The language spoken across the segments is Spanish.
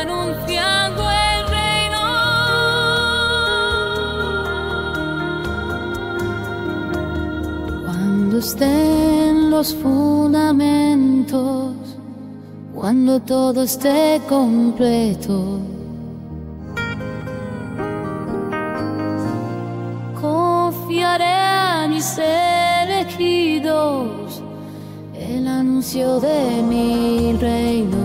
anunciando el reino. Cuando estén los fundamentos, cuando todo esté completo, confiaré a mis elegidos el anuncio de mi reino.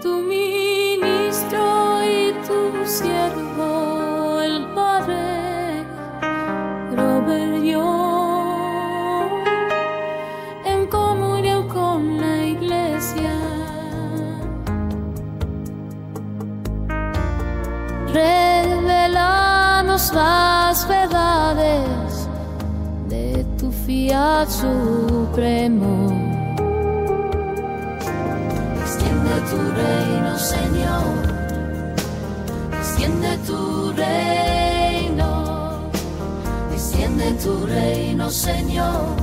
Tu ministro y tu siervo, el Padre Robert Young, en comunión con la Iglesia, revelanos las verdades de tu fiat supremo. Extiende tu reino, Señor, extiende tu reino, extiende tu reino, Señor,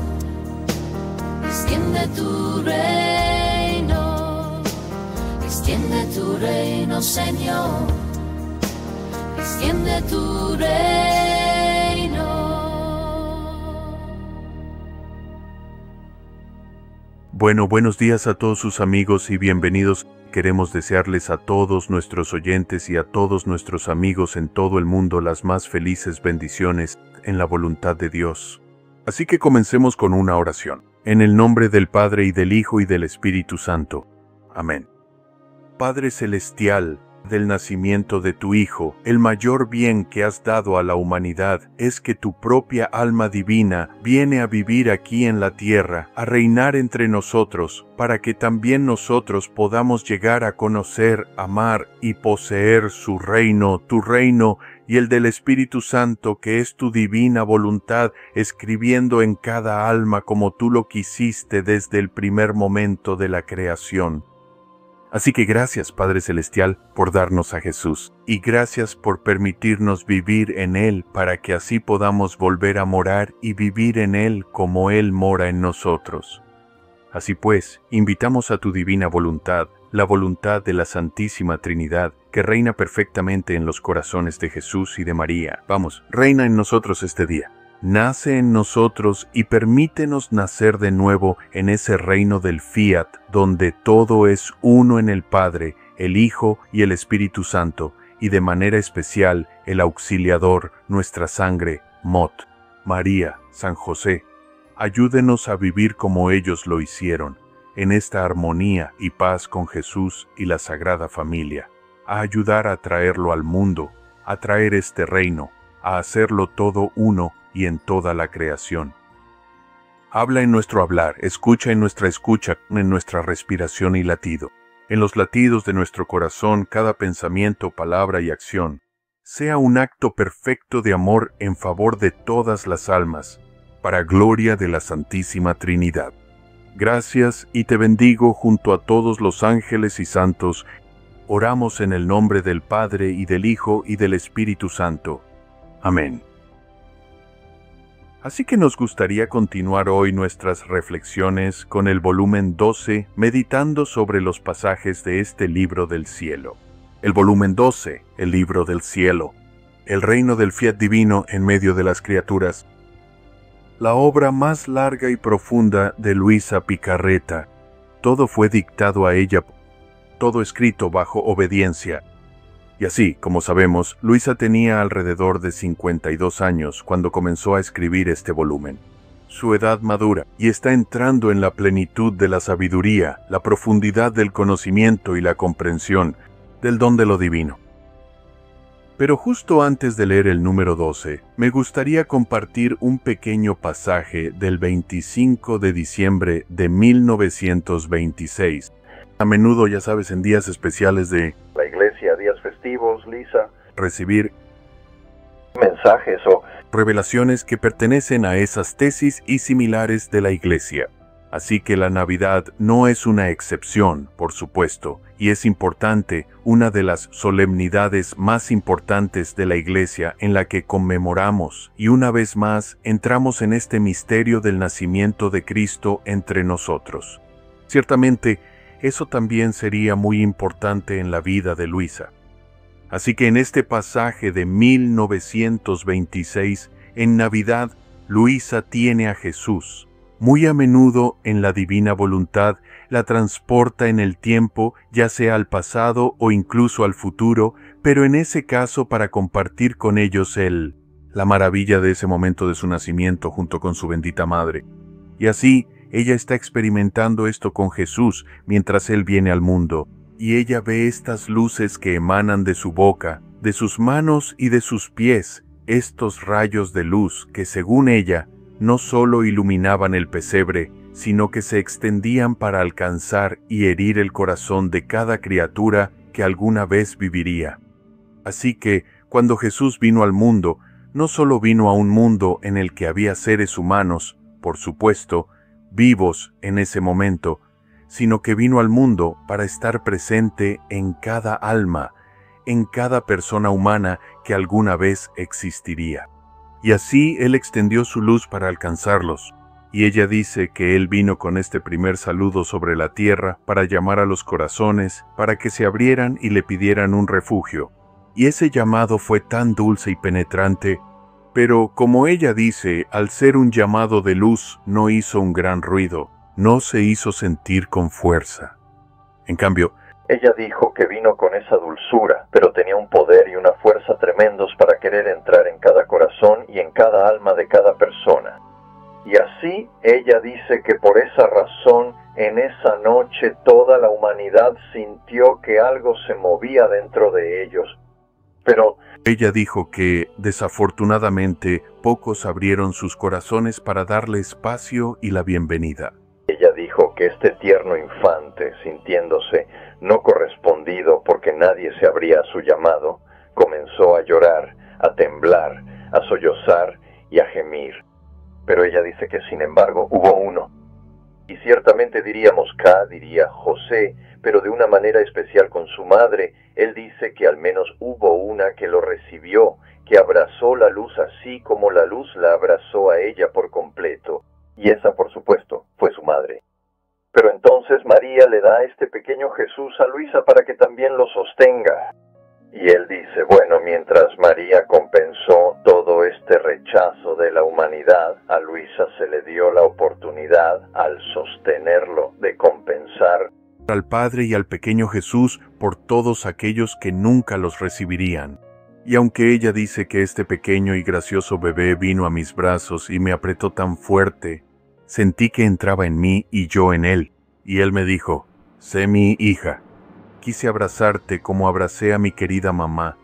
extiende tu reino, extiende tu reino, Señor, extiende tu reino. Bueno, buenos días a todos sus amigos y bienvenidos. Queremos desearles a todos nuestros oyentes y a todos nuestros amigos en todo el mundo las más felices bendiciones en la voluntad de Dios. Así que comencemos con una oración. En el nombre del Padre y del Hijo y del Espíritu Santo. Amén. Padre Celestial, del nacimiento de tu Hijo, el mayor bien que has dado a la humanidad es que tu propia alma divina viene a vivir aquí en la tierra, a reinar entre nosotros, para que también nosotros podamos llegar a conocer, amar y poseer su reino, tu reino y el del Espíritu Santo, que es tu divina voluntad, escribiendo en cada alma como tú lo quisiste desde el primer momento de la creación. Así que gracias, Padre Celestial, por darnos a Jesús, y gracias por permitirnos vivir en Él para que así podamos volver a morar y vivir en Él como Él mora en nosotros. Así pues, invitamos a tu divina voluntad, la voluntad de la Santísima Trinidad, que reina perfectamente en los corazones de Jesús y de María. Vamos, reina en nosotros este día. Nace en nosotros y permítenos nacer de nuevo en ese reino del fiat, donde todo es uno en el Padre, el Hijo y el Espíritu Santo, y de manera especial el Auxiliador, nuestra sangre, Mot, María, San José. Ayúdenos a vivir como ellos lo hicieron, en esta armonía y paz con Jesús y la Sagrada Familia, a ayudar a traerlo al mundo, a traer este reino, a hacerlo todo uno y en toda la creación. Habla en nuestro hablar, escucha en nuestra escucha, en nuestra respiración y latido, en los latidos de nuestro corazón, cada pensamiento, palabra y acción, sea un acto perfecto de amor en favor de todas las almas, para gloria de la Santísima Trinidad. Gracias y te bendigo junto a todos los ángeles y santos. Oramos en el nombre del Padre y del Hijo y del Espíritu Santo. Amén. Así que nos gustaría continuar hoy nuestras reflexiones con el volumen 12, meditando sobre los pasajes de este libro del cielo. El volumen 12, el libro del cielo, el reino del fiat divino en medio de las criaturas. La obra más larga y profunda de Luisa Picarreta. Todo fue dictado a ella, todo escrito bajo obediencia. Y así, como sabemos, Luisa tenía alrededor de 52 años cuando comenzó a escribir este volumen. Su edad madura y está entrando en la plenitud de la sabiduría, la profundidad del conocimiento y la comprensión del don de lo divino. Pero justo antes de leer el número 12, me gustaría compartir un pequeño pasaje del 25 de diciembre de 1926. A menudo, ya sabes, en días especiales de la iglesia, días festivos, Lisa, recibir mensajes o revelaciones que pertenecen a esas tesis y similares de la iglesia. Así que la Navidad no es una excepción, por supuesto, y es importante, una de las solemnidades más importantes de la iglesia en la que conmemoramos, y una vez más entramos en este misterio del nacimiento de Cristo entre nosotros. Ciertamente, eso también sería muy importante en la vida de Luisa. Así que en este pasaje de 1926, en Navidad, Luisa tiene a Jesús. Muy a menudo en la divina voluntad la transporta en el tiempo, ya sea al pasado o incluso al futuro, pero en ese caso para compartir con ellos la maravilla de ese momento de su nacimiento junto con su bendita madre. Y así, ella está experimentando esto con Jesús mientras Él viene al mundo, y ella ve estas luces que emanan de su boca, de sus manos y de sus pies, estos rayos de luz que, según ella, no solo iluminaban el pesebre, sino que se extendían para alcanzar y herir el corazón de cada criatura que alguna vez viviría. Así que, cuando Jesús vino al mundo, no solo vino a un mundo en el que había seres humanos, por supuesto, vivos en ese momento, sino que vino al mundo para estar presente en cada alma, en cada persona humana que alguna vez existiría. Y así Él extendió su luz para alcanzarlos. Y ella dice que Él vino con este primer saludo sobre la tierra para llamar a los corazones, para que se abrieran y le pidieran un refugio. Y ese llamado fue tan dulce y penetrante, pero como ella dice, al ser un llamado de luz no hizo un gran ruido, no se hizo sentir con fuerza. En cambio, ella dijo que vino con esa dulzura, pero tenía un poder y una fuerza tremendos para querer entrar en cada corazón y en cada alma de cada persona. Y así ella dice que por esa razón, en esa noche toda la humanidad sintió que algo se movía dentro de ellos. Pero ella dijo que, desafortunadamente, pocos abrieron sus corazones para darle espacio y la bienvenida. Ella dijo que este tierno infante, sintiéndose no correspondido porque nadie se abría a su llamado, comenzó a llorar, a temblar, a sollozar y a gemir. Pero ella dice que sin embargo hubo uno. Y ciertamente diríamos diría José, pero de una manera especial con su madre. Él dice que al menos hubo una que lo recibió, que abrazó la luz así como la luz la abrazó a ella por completo. Y esa, por supuesto, fue su madre. Pero entonces María le da a este pequeño Jesús a Luisa para que también lo sostenga. Y él dice, bueno, mientras María compensó todo este rechazo de la humanidad, a Luisa se le dio la oportunidad, al sostenerlo, de compensar al Padre y al pequeño Jesús por todos aquellos que nunca los recibirían. Y aunque ella dice que este pequeño y gracioso bebé vino a mis brazos y me apretó tan fuerte, sentí que entraba en mí y yo en él, y él me dijo, sé mi hija. Quise abrazarte como abracé a mi querida mamá,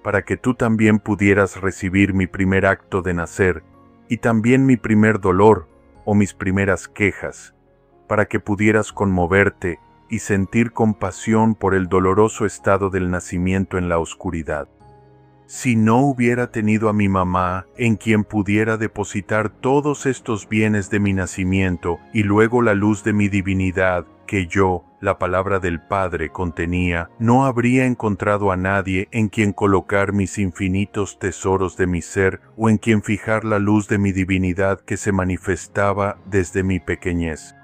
para que tú también pudieras recibir mi primer acto de nacer, y también mi primer dolor o mis primeras quejas, para que pudieras conmoverte y sentir compasión por el doloroso estado del nacimiento en la oscuridad. Si no hubiera tenido a mi mamá, en quien pudiera depositar todos estos bienes de mi nacimiento y luego la luz de mi divinidad, que yo, la palabra del Padre, contenía, no habría encontrado a nadie en quien colocar mis infinitos tesoros de mi ser o en quien fijar la luz de mi divinidad que se manifestaba desde mi pequeñez.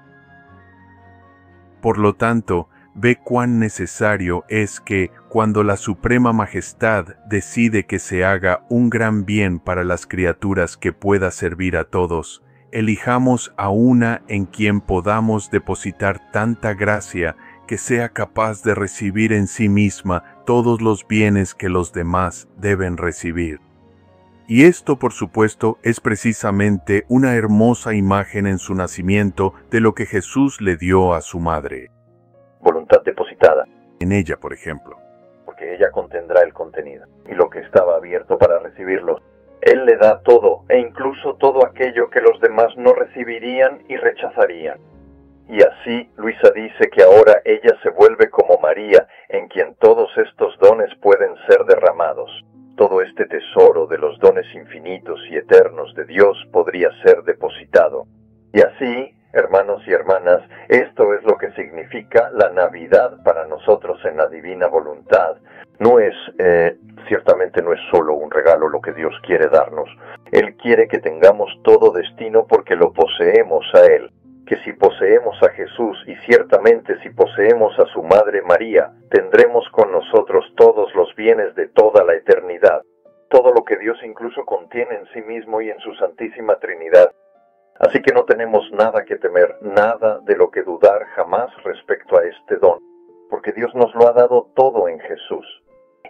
Por lo tanto, ve cuán necesario es que, cuando la Suprema Majestad decide que se haga un gran bien para las criaturas que pueda servir a todos, elijamos a una en quien podamos depositar tanta gracia que sea capaz de recibir en sí misma todos los bienes que los demás deben recibir. Y esto, por supuesto, es precisamente una hermosa imagen en su nacimiento de lo que Jesús le dio a su madre. Voluntad depositada en ella, por ejemplo. Porque ella contendrá el contenido y lo que estaba abierto para recibirlo. Él le da todo, e incluso todo aquello que los demás no recibirían y rechazarían. Y así, Luisa dice que ahora ella se vuelve como María, en quien todos estos dones pueden ser derramados. Todo este tesoro de los dones infinitos y eternos de Dios podría ser depositado. Y así, hermanos y hermanas, esto es lo que significa la Navidad para nosotros en la divina voluntad. Ciertamente no es solo un regalo lo que Dios quiere darnos. Él quiere que tengamos todo destino porque lo poseemos a Él, que si poseemos a Jesús y ciertamente si poseemos a su Madre María, tendremos con nosotros todos los bienes de toda la eternidad, todo lo que Dios incluso contiene en sí mismo y en su Santísima Trinidad. Así que no tenemos nada que temer, nada de lo que dudar jamás respecto a este don, porque Dios nos lo ha dado todo en Jesús.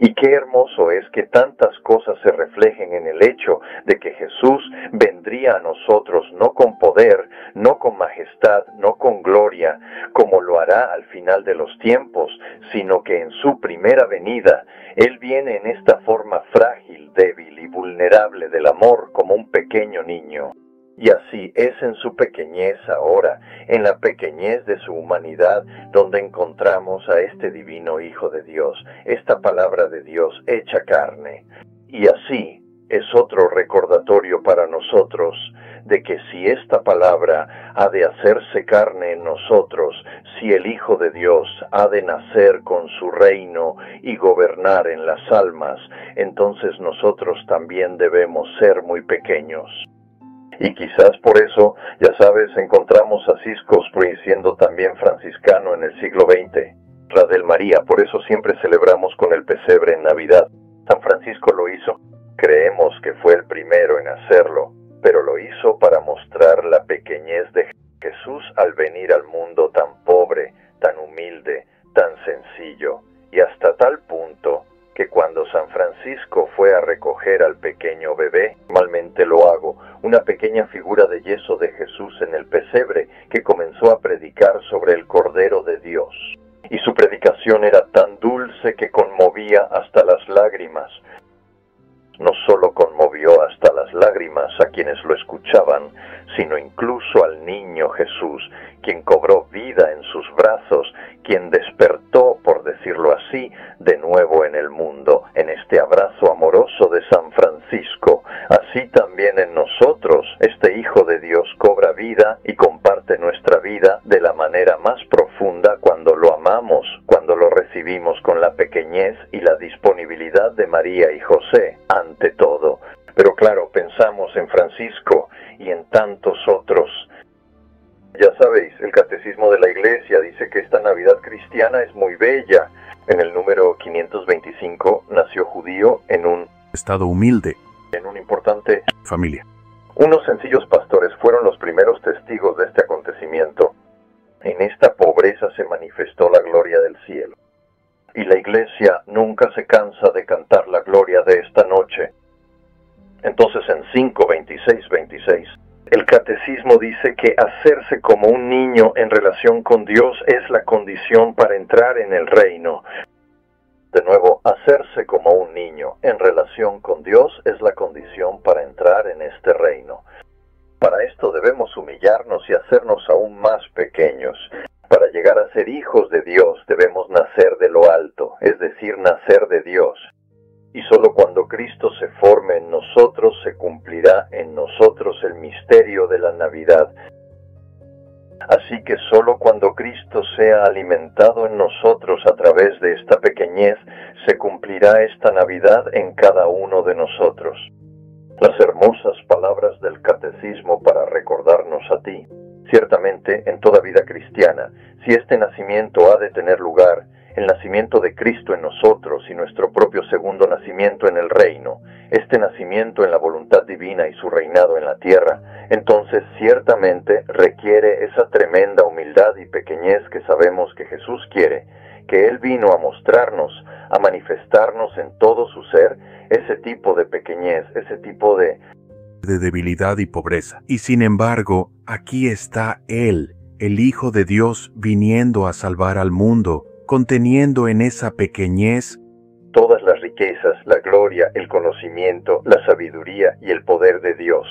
Y qué hermoso es que tantas cosas se reflejen en el hecho de que Jesús vendría a nosotros no con poder, no con majestad, no con gloria, como lo hará al final de los tiempos, sino que en su primera venida, Él viene en esta forma frágil, débil y vulnerable del amor como un pequeño niño. Y así es en su pequeñez ahora, en la pequeñez de su humanidad, donde encontramos a este divino Hijo de Dios, esta palabra de Dios hecha carne. Y así es otro recordatorio para nosotros de que si esta palabra ha de hacerse carne en nosotros, si el Hijo de Dios ha de nacer con su reino y gobernar en las almas, entonces nosotros también debemos ser muy pequeños. Y quizás por eso, ya sabes, encontramos a Cisco Springs siendo también franciscano en el siglo XX. Radel María, por eso siempre celebramos con el pesebre en Navidad. San Francisco lo hizo. Creemos que fue el primero en hacerlo, pero lo hizo para mostrar la pequeñez de Jesús al venir al mundo tan pobre, tan humilde, tan sencillo, y hasta tal punto que cuando San Francisco fue a recoger al pequeño bebé, normalmente lo hago, una pequeña figura de yeso de Jesús en el pesebre que comenzó a predicar sobre el Cordero de Dios. Y su predicación era tan dulce que conmovía hasta las lágrimas. No solo conmovió hasta las lágrimas a quienes lo escuchaban, sino incluso al niño Jesús, quien cobró vida en sus brazos, quien despertó, por decirlo así, de nuevo en el mundo, en este abrazo amoroso de San Francisco. Así también en nosotros, este Hijo de Dios cobra vida y comparte nuestra vida de la manera más profunda cuando lo amamos, cuando lo recibimos con la pequeñez y la disponibilidad de María y José, ante todo. Pero claro, pensamos en Francisco y en tantos otros. Ya sabéis, el Catecismo de la Iglesia dice que esta Navidad cristiana es muy bella. En el número 525 nació judío en un estado humilde, en una importante familia. Unos sencillos pastores fueron los primeros testigos de este acontecimiento. En esta pobreza se manifestó la gloria del cielo. Y la Iglesia nunca se cansa de cantar la gloria de esta noche. Entonces en 5:26, el Catecismo dice que hacerse como un niño en relación con Dios es la condición para entrar en el reino. De nuevo, hacerse como un niño en relación con Dios es la condición para entrar en este reino. Para esto debemos humillarnos y hacernos aún más pequeños. Para llegar a ser hijos de Dios debemos nacer de lo alto, es decir, nacer de Dios. Y solo cuando Cristo se forme en nosotros se cumplirá en nosotros el misterio de la Navidad. Así que solo cuando Cristo sea alimentado en nosotros a través de esta pequeñez se cumplirá esta Navidad en cada uno de nosotros. Las hermosas palabras del Catecismo para recordarnos a ti. Ciertamente, en toda vida cristiana, si este nacimiento ha de tener lugar, el nacimiento de Cristo en nosotros y nuestro propio segundo nacimiento en el reino, este nacimiento en la voluntad divina y su reinado en la tierra, entonces ciertamente requiere esa tremenda humildad y pequeñez que sabemos que Jesús quiere, que Él vino a mostrarnos, a manifestarnos en todo su ser, ese tipo de pequeñez, ese tipo de debilidad y pobreza. Y sin embargo, aquí está Él, el Hijo de Dios, viniendo a salvar al mundo, conteniendo en esa pequeñez todas las riquezas, la gloria, el conocimiento, la sabiduría y el poder de Dios.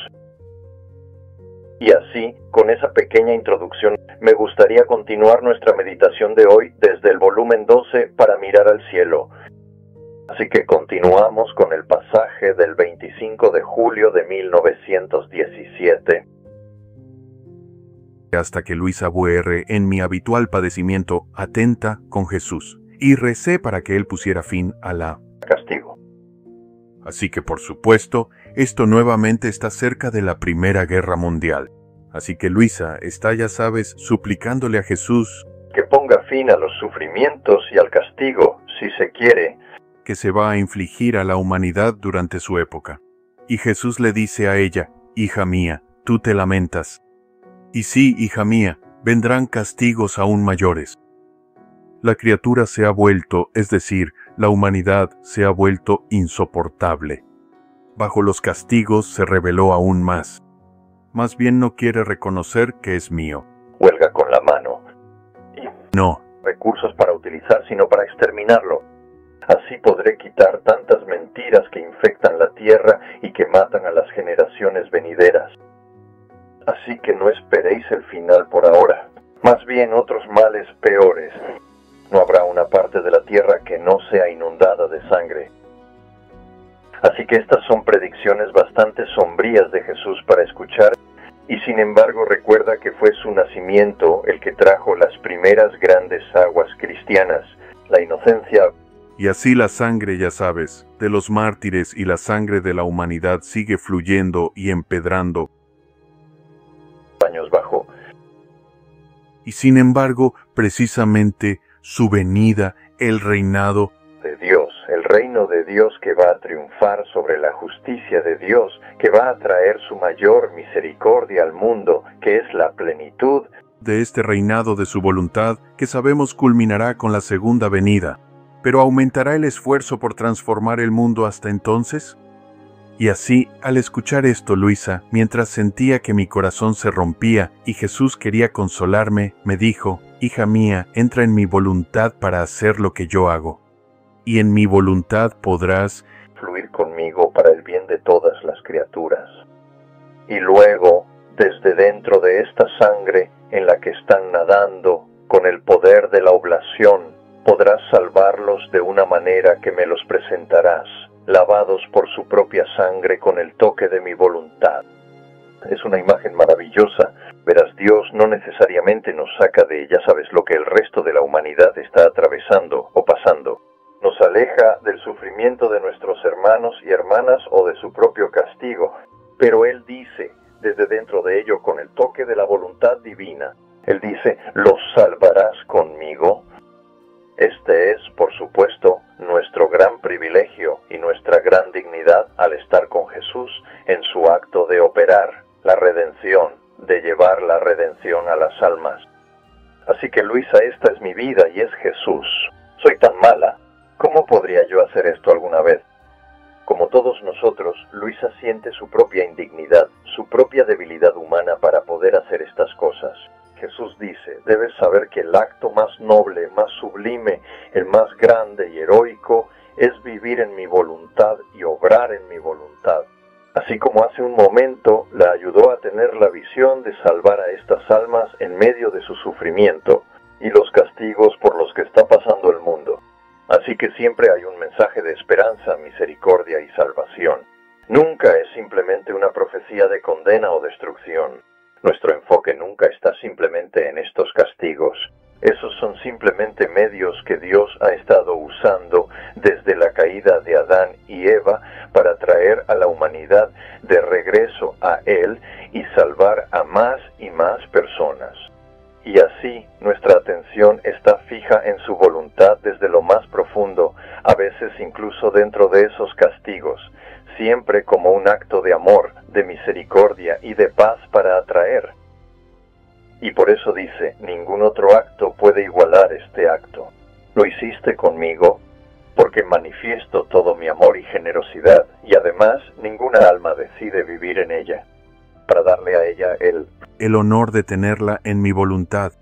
Y así, con esa pequeña introducción, me gustaría continuar nuestra meditación de hoy desde el volumen 12 para mirar al cielo. Así que continuamos con el pasaje del 25 de julio de 1917. Hasta que Luisa Buer, en mi habitual padecimiento, atenta con Jesús, y recé para que Él pusiera fin a la castigo. Así que, por supuesto, esto nuevamente está cerca de la Primera Guerra Mundial. Así que Luisa está, ya sabes, suplicándole a Jesús que ponga fin a los sufrimientos y al castigo, si se quiere, que se va a infligir a la humanidad durante su época. Y Jesús le dice a ella: hija mía, tú te lamentas. Y sí, hija mía, vendrán castigos aún mayores. La criatura se ha vuelto, es decir, la humanidad se ha vuelto insoportable. Bajo los castigos se rebeló aún más. Más bien no quiere reconocer que es mío. Huelga con la mano. No. Recursos para utilizar, sino para exterminarlo. Así podré quitar tantas mentiras que infectan la tierra y que matan a las generaciones venideras. Así que no esperéis el final por ahora. Más bien otros males peores. No habrá una parte de la tierra que no sea inundada de sangre. Así que estas son predicciones bastante sombrías de Jesús para escuchar, y sin embargo recuerda que fue su nacimiento el que trajo las primeras grandes aguas cristianas, la inocencia. Y así la sangre, ya sabes, de los mártires y la sangre de la humanidad sigue fluyendo y empedrando. Años bajo. Y sin embargo, precisamente su venida, el reinado de Dios, el reino de Dios que va a triunfar sobre la justicia de Dios, que va a traer su mayor misericordia al mundo, que es la plenitud de este reinado de su voluntad, que sabemos culminará con la segunda venida. ¿Pero aumentará el esfuerzo por transformar el mundo hasta entonces? Y así, al escuchar esto, Luisa, mientras sentía que mi corazón se rompía y Jesús quería consolarme, me dijo: hija mía, entra en mi voluntad para hacer lo que yo hago. Y en mi voluntad podrás fluir conmigo para el bien de todas las criaturas. Y luego, desde dentro de esta sangre en la que están nadando, con el poder de la oblación, podrás salvarlos de una manera que me los presentarás, lavados por su propia sangre con el toque de mi voluntad. Es una imagen maravillosa. Verás, Dios no necesariamente nos saca de, ya sabes, lo que el resto de la humanidad está atravesando o pasando. Nos aleja del sufrimiento de nuestros hermanos y hermanas o de su propio castigo. Pero Él dice, desde dentro de ello, con el toque de la voluntad divina, Él dice: ¿los salvarás conmigo? Este es, por supuesto, nuestro gran privilegio y nuestra gran dignidad al estar con Jesús en su acto de operar la redención, de llevar la redención a las almas. Así que Luisa, esta es mi vida y es Jesús. Soy tan mala. ¿Cómo podría yo hacer esto alguna vez? Como todos nosotros, Luisa siente su propia indignidad, su propia debilidad humana para poder hacer estas cosas. Jesús dice: debes saber que el acto más noble, más sublime, el más grande y heroico es vivir en mi voluntad y obrar en mi voluntad. Así como hace un momento la ayudó a tener la visión de salvar a estas almas en medio de su sufrimiento y los castigos por los que está pasando el mundo. Así que siempre hay un mensaje de esperanza, misericordia y salvación. Nunca es simplemente una profecía de condena o destrucción. Nuestro enfoque nunca está simplemente en estos castigos. Esos son simplemente medios que Dios ha estado usando desde la caída de Adán y Eva para traer a la humanidad de regreso a Él y salvar a más y más personas. Y así nuestra atención está fija en su voluntad desde lo más profundo, a veces incluso dentro de esos castigos, siempre como un acto de amor, de misericordia y de paz para atraer. Y por eso dice: ningún otro acto puede igualar este acto. Lo hiciste conmigo porque manifiesto todo mi amor y generosidad, y además ninguna alma decide vivir en ella, para darle a ella el honor de tenerla en mi voluntad.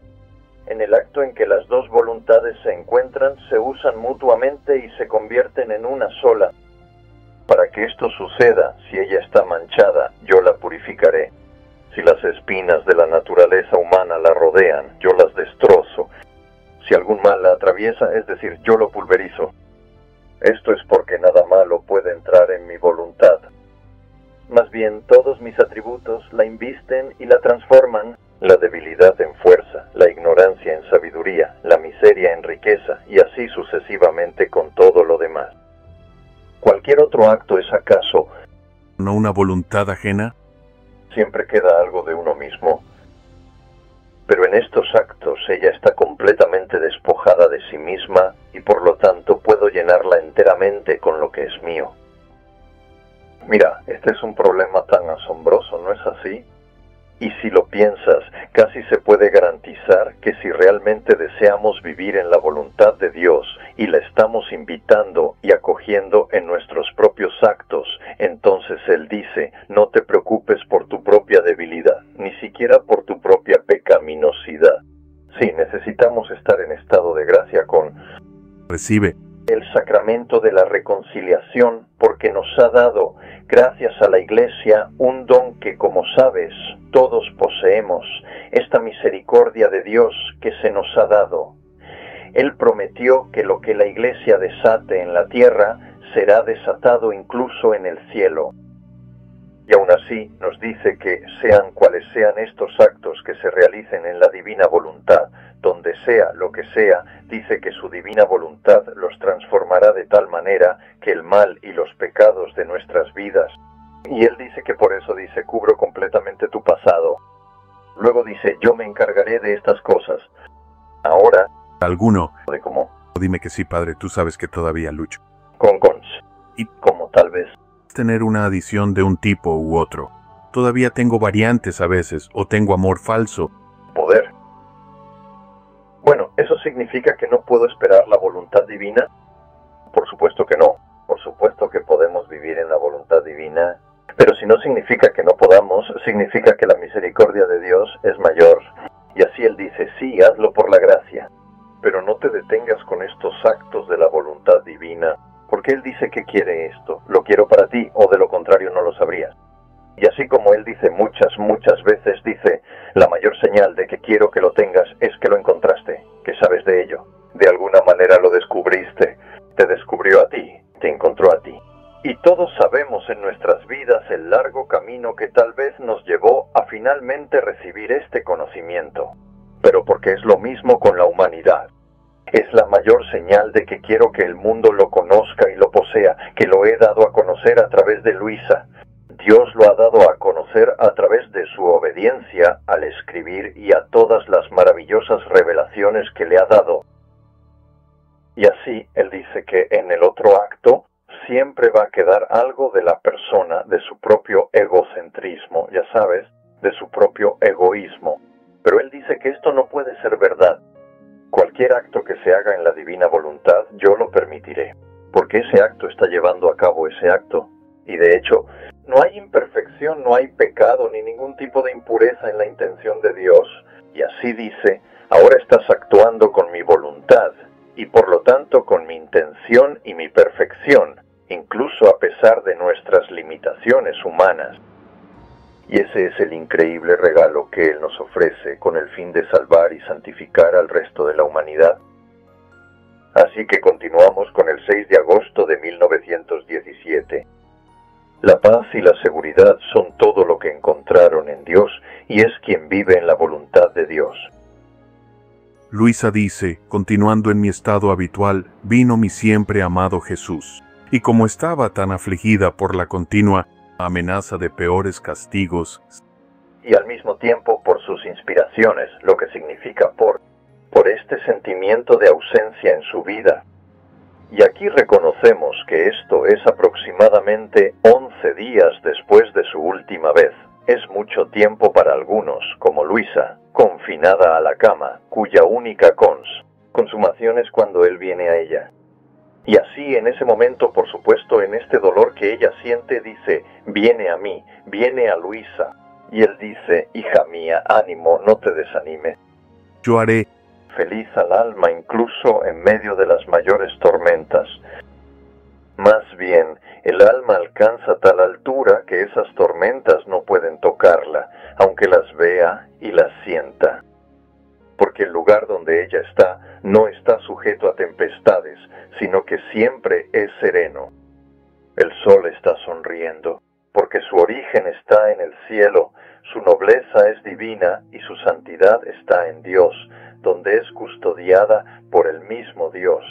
En el acto en que las dos voluntades se encuentran, se usan mutuamente y se convierten en una sola. Para que esto suceda, si ella está manchada, yo la purificaré. Si las espinas de la naturaleza humana la rodean, yo las destrozo. Si algún mal la atraviesa, es decir, yo lo pulverizo. Esto es porque nada malo puede entrar en mi voluntad. Más bien, todos mis atributos la invisten y la transforman. La debilidad en fuerza, la ignorancia en sabiduría, la miseria en riqueza, y así sucesivamente con todo lo demás. ¿Cualquier otro acto es acaso no una voluntad ajena? siempre queda algo de uno mismo. Pero en estos actos ella está completamente despojada de sí misma y por lo tanto puedo llenarla enteramente con lo que es mío. Mira, este es un problema tan asombroso, ¿no es así? Y si lo piensas, casi se puede garantizar que si realmente deseamos vivir en la voluntad de Dios y la estamos invitando y acogiendo en nuestros propios actos, entonces Él dice, no te preocupes por tu propia debilidad, ni siquiera por tu propia pecaminosidad. Sí, necesitamos estar en estado de gracia con Recibe. el sacramento de la reconciliación, porque nos ha dado, gracias a la Iglesia, un don que, como sabes, todos poseemos, esta misericordia de Dios que se nos ha dado. Él prometió que lo que la Iglesia desate en la tierra será desatado incluso en el cielo. Y aún así nos dice que sean cuales sean estos actos que se realicen en la divina voluntad, donde sea lo que sea, dice que su divina voluntad los transformará de tal manera que el mal y los pecados de nuestras vidas. Y Él dice que por eso dice, cubro completamente tu pasado. Luego dice, yo me encargaré de estas cosas. Ahora, ¿Alguno? de cómo, Dime que sí, Padre, tú sabes que todavía lucho. con cons, Y como tal vez. tener una adición de un tipo u otro. Todavía tengo variantes a veces, o tengo amor falso. Poder. Bueno, ¿eso significa que no puedo esperar la voluntad divina? Por supuesto que no. Por supuesto que podemos vivir en la voluntad divina. Pero si no significa que no podamos, significa que la misericordia de Dios es mayor. Y así Él dice, sí, hazlo por la gracia. Pero no te detengas con estos actos de la voluntad divina. Porque Él dice que quiere esto. Lo quiero para ti, o de lo contrario no lo sabrías. Y así como Él dice muchas veces, dice, la mayor señal de que quiero que lo tengas es que lo encontraste, que sabes de ello. De alguna manera lo descubriste, te descubrió a ti, te encontró a ti. Y todos sabemos en nuestras vidas el largo camino que tal vez nos llevó a finalmente recibir este conocimiento. Pero porque es lo mismo con la humanidad. Es la mayor señal de que quiero que el mundo lo conozca y lo posea, que lo he dado a conocer a través de Luisa. Dios lo ha dado a conocer a través de su obediencia al escribir y a todas las maravillosas revelaciones que le ha dado. Y así Él dice que en el otro acto siempre va a quedar algo de la persona, de su propio egocentrismo, ya sabes, de su propio egoísmo. Pero Él dice que esto no puede ser verdad. Cualquier acto que se haga en la divina voluntad, yo lo permitiré, porque ese acto está llevando a cabo ese acto. Y de hecho, no hay imperfección, no hay pecado, ni ningún tipo de impureza en la intención de Dios. Y así dice, ahora estás actuando con mi voluntad, y por lo tanto con mi intención y mi perfección, incluso a pesar de nuestras limitaciones humanas. Y ese es el increíble regalo que Él nos ofrece con el fin de salvar y santificar al resto de la humanidad. Así que continuamos con el 6 de agosto de 1917. La paz y la seguridad son todo lo que encontraron en Dios y es quien vive en la voluntad de Dios. Luisa dice, continuando en mi estado habitual, vino mi siempre amado Jesús. Y como estaba tan afligida por la continua amenaza de peores castigos, Y al mismo tiempo por sus inspiraciones, lo que significa por este sentimiento de ausencia en su vida. Y aquí reconocemos que esto es aproximadamente 11 días después de su última vez. Es mucho tiempo para algunos, como Luisa, confinada a la cama, cuya única consumación es cuando Él viene a ella. Y así en ese momento, por supuesto, en este dolor que ella siente, dice, viene a mí, viene a Luisa. Y Él dice, hija mía, ánimo, no te desanimes. yo haré. Feliz al alma incluso en medio de las mayores tormentas. Más bien, el alma alcanza tal altura que esas tormentas no pueden tocarla, aunque las vea y las sienta. Porque el lugar donde ella está no está sujeto a tempestades, sino que siempre es sereno. El sol está sonriendo, porque su origen está en el cielo, su nobleza es divina y su santidad está en Dios, donde es custodiada por el mismo Dios.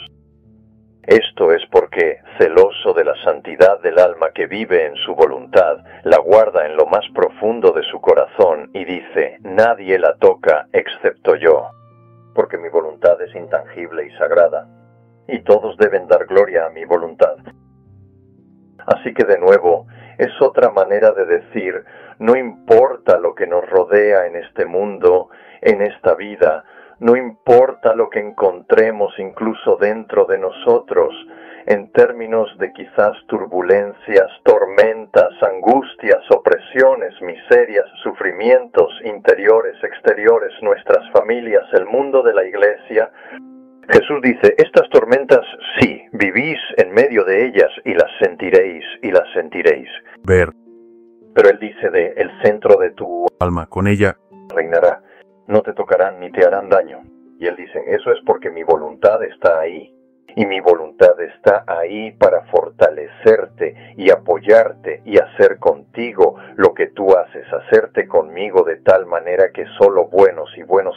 Esto es porque, celoso de la santidad del alma que vive en su voluntad, la guarda en lo más profundo de su corazón y dice, nadie la toca excepto yo, porque mi voluntad es intangible y sagrada, y todos deben dar gloria a mi voluntad. Así que de nuevo, es otra manera de decir, no importa lo que nos rodea en este mundo, en esta vida, no importa lo que encontremos incluso dentro de nosotros, en términos de quizás turbulencias, tormentas, angustias, opresiones, miserias, sufrimientos interiores, exteriores, nuestras familias, el mundo de la iglesia. Jesús dice, estas tormentas sí, vivís en medio de ellas y las sentiréis y las sentiréis. Ver. Pero Él dice de el centro de tu Alma, con ella reinará. No te tocarán ni te harán daño. Y Él dice, eso es porque mi voluntad está ahí. Y mi voluntad está ahí para fortalecerte y apoyarte y hacer contigo lo que tú haces, hacerte conmigo de tal manera que solo buenos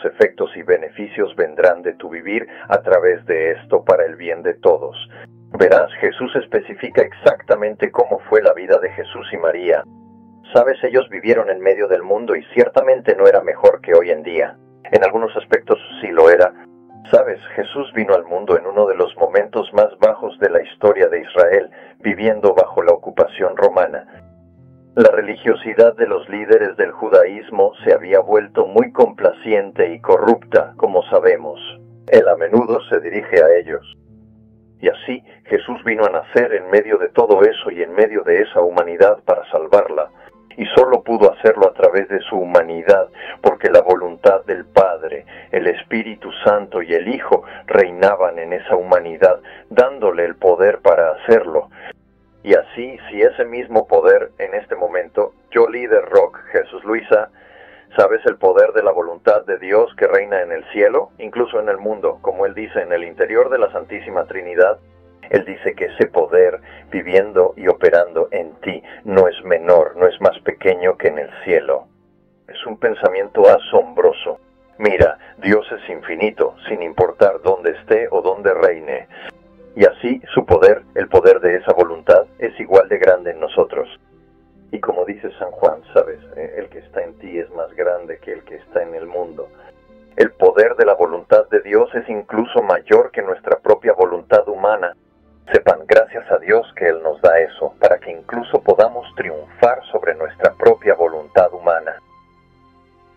efectos y beneficios vendrán de tu vivir a través de esto para el bien de todos. Verás, Jesús especifica exactamente cómo fue la vida de Jesús y María. Sabes, ellos vivieron en medio del mundo y ciertamente no era mejor que hoy en día. En algunos aspectos sí lo era. Sabes, Jesús vino al mundo en uno de los momentos más bajos de la historia de Israel, viviendo bajo la ocupación romana. La religiosidad de los líderes del judaísmo se había vuelto muy complaciente y corrupta, como sabemos. Él a menudo se dirige a ellos. Y así Jesús vino a nacer en medio de todo eso y en medio de esa humanidad para salvarla. Y solo pudo hacerlo a través de su humanidad, porque la voluntad del Padre, el Espíritu Santo y el Hijo reinaban en esa humanidad, dándole el poder para hacerlo. Y así, si ese mismo poder en este momento, yo líder rock, Jesús Luisa, ¿sabes el poder de la voluntad de Dios que reina en el cielo, incluso en el mundo, como Él dice, en el interior de la Santísima Trinidad? Él dice que ese poder viviendo y operando en ti no es menor, no es más pequeño que en el cielo. Es un pensamiento asombroso. Mira, Dios es infinito, sin importar dónde esté o dónde reine. Y así su poder, el poder de esa voluntad, es igual de grande en nosotros. Y como dice San Juan, ¿sabes? El que está en ti es más grande que el que está en el mundo. El poder de la voluntad de Dios es incluso mayor que nuestra propia voluntad humana. Sepan, gracias a Dios que Él nos da eso, para que incluso podamos triunfar sobre nuestra propia voluntad humana.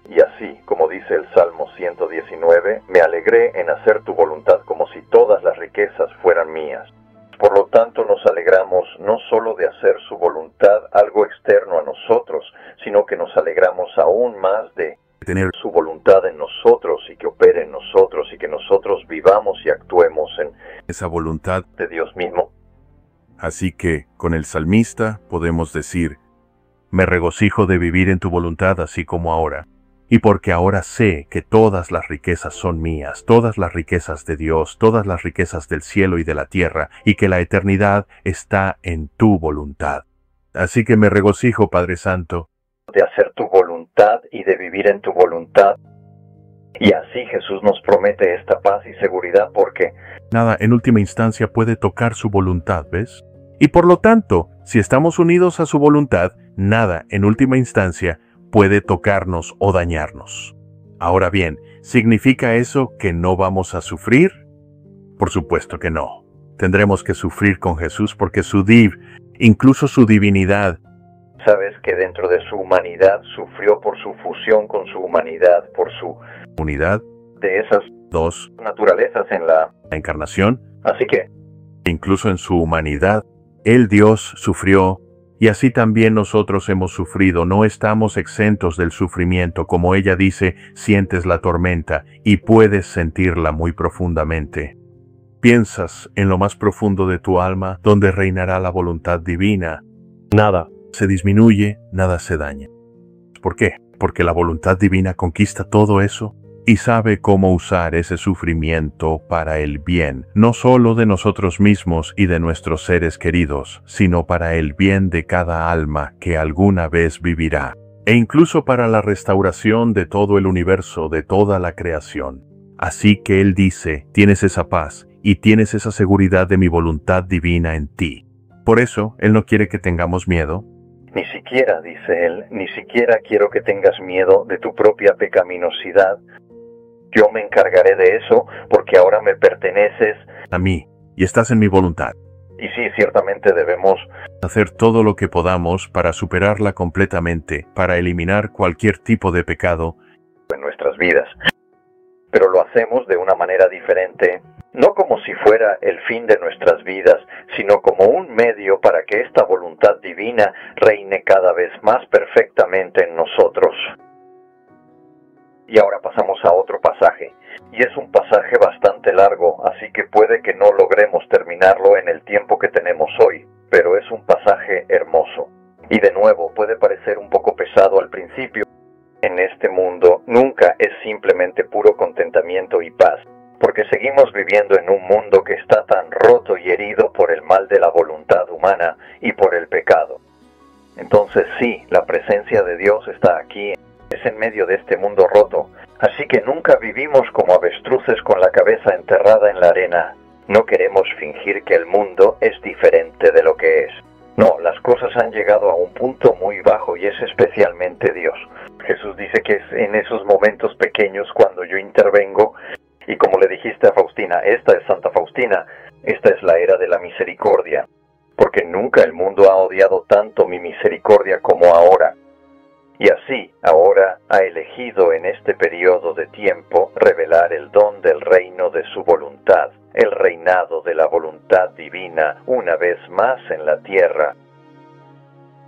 Y así, como dice el Salmo 119, me alegré en hacer tu voluntad como si todas las riquezas fueran mías. Por lo tanto, nos alegramos no solo de hacer su voluntad algo externo a nosotros, sino que nos alegramos aún más de tener su voluntad en nosotros y que opere en nosotros y que nosotros vivamos y actuemos en esa voluntad de Dios mismo. Así que, con el salmista, podemos decir, me regocijo de vivir en tu voluntad así como ahora, y porque ahora sé que todas las riquezas son mías, todas las riquezas de Dios, todas las riquezas del cielo y de la tierra, y que la eternidad está en tu voluntad. Así que me regocijo, Padre Santo, de hacer tu voluntad y de vivir en tu voluntad. Y así Jesús nos promete esta paz y seguridad porque nada en última instancia puede tocar su voluntad, ¿ves? Y por lo tanto, si estamos unidos a su voluntad, nada en última instancia puede tocarnos o dañarnos. Ahora bien, ¿significa eso que no vamos a sufrir? Por supuesto que no. Tendremos que sufrir con Jesús porque incluso su divinidad, sabes que dentro de su humanidad sufrió por su fusión con su humanidad, por su unidad de esas dos naturalezas en la encarnación. Así que incluso en su humanidad, el Dios sufrió, y así también nosotros hemos sufrido. No estamos exentos del sufrimiento, como ella dice, sientes la tormenta y puedes sentirla muy profundamente. Piensas en lo más profundo de tu alma, donde reinará la voluntad divina. Nada se disminuye, nada se daña. ¿Por qué? Porque la voluntad divina conquista todo eso y sabe cómo usar ese sufrimiento para el bien, no solo de nosotros mismos y de nuestros seres queridos, sino para el bien de cada alma que alguna vez vivirá, e incluso para la restauración de todo el universo, de toda la creación. Así que Él dice, tienes esa paz, y tienes esa seguridad de mi voluntad divina en ti. Por eso, Él no quiere que tengamos miedo. Ni siquiera, dice Él, ni siquiera quiero que tengas miedo de tu propia pecaminosidad. Yo me encargaré de eso porque ahora me perteneces A mí, y estás en mi voluntad. y sí, ciertamente debemos Hacer todo lo que podamos para superarla completamente, para eliminar cualquier tipo de pecado, en nuestras vidas. Pero lo hacemos de una manera diferente, no como si fuera el fin de nuestras vidas, sino como un medio para que esta voluntad divina reine cada vez más perfectamente en nosotros. Y ahora pasamos a otro pasaje, y es un pasaje bastante largo, así que puede que no logremos terminarlo en el tiempo que tenemos hoy, pero es un pasaje hermoso. Y de nuevo, puede parecer un poco pesado al principio. En este mundo nunca es simplemente puro contentamiento y paz, porque seguimos viviendo en un mundo que está tan roto y herido por el mal de la voluntad humana y por el pecado. Entonces sí, la presencia de Dios está aquí, es en medio de este mundo roto, así que nunca vivimos como avestruces con la cabeza enterrada en la arena. No queremos fingir que el mundo es diferente de lo que es. No, las cosas han llegado a un punto muy bajo y es especialmente Dios. Jesús dice que es en esos momentos pequeños cuando yo intervengo, y como le dijiste a Faustina, esta es Santa Faustina, esta es la era de la misericordia, porque nunca el mundo ha odiado tanto mi misericordia como ahora. Y así, ahora ha elegido en este periodo de tiempo revelar el don del reino de su voluntad, el reinado de la voluntad divina una vez más en la tierra.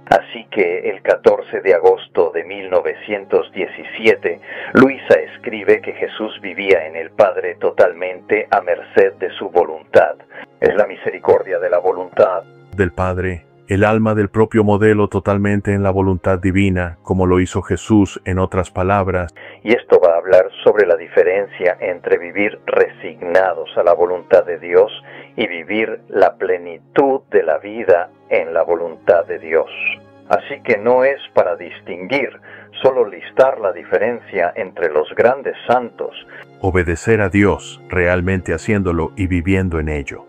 Así que el 14 de agosto de 1917, Luisa escribe que Jesús vivía en el Padre totalmente a merced de su voluntad. Es la misericordia de la voluntad del Padre, el alma del propio modelo totalmente en la voluntad divina, como lo hizo Jesús en otras palabras. Y esto va a hablar sobre la diferencia entre vivir resignados a la voluntad de Dios y vivir la plenitud de la vida en la voluntad de Dios. Así que no es para distinguir, solo listar la diferencia entre los grandes santos. Obedecer a Dios, realmente haciéndolo y viviendo en ello.